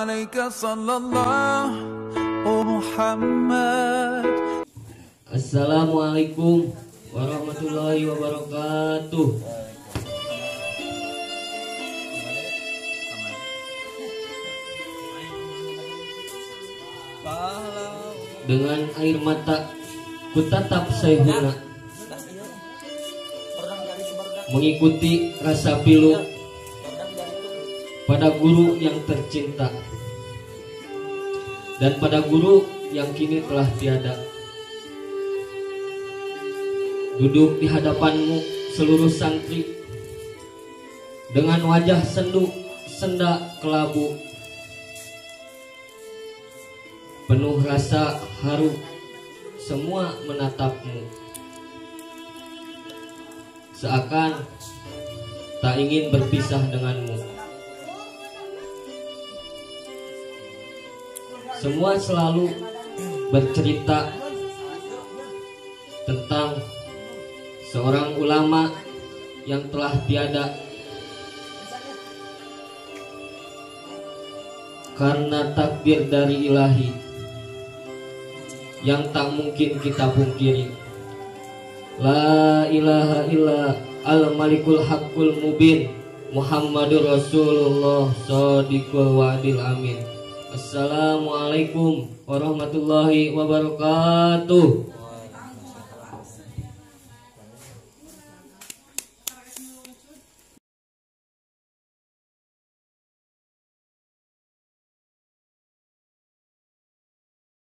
alaika sallallahu Muhammad. Assalamualaikum warahmatullahi wabarakatuh. Dengan air mata kutatap sayhuna, mengikuti rasa pilu pada guru yang tercinta dan pada guru yang kini telah tiada. Duduk di hadapanmu seluruh santri dengan wajah sendu, senda, kelabu, penuh rasa haru, semua menatapmu seakan tak ingin berpisah denganmu. Semua selalu bercerita tentang seorang ulama yang telah tiada karena takdir dari ilahi yang tak mungkin kita pungkiri. La ilaha illa al-malikul haqqul mubin Muhammadur Rasulullah shadiqul wa'dil amin. Assalamualaikum warahmatullahi wabarakatuh.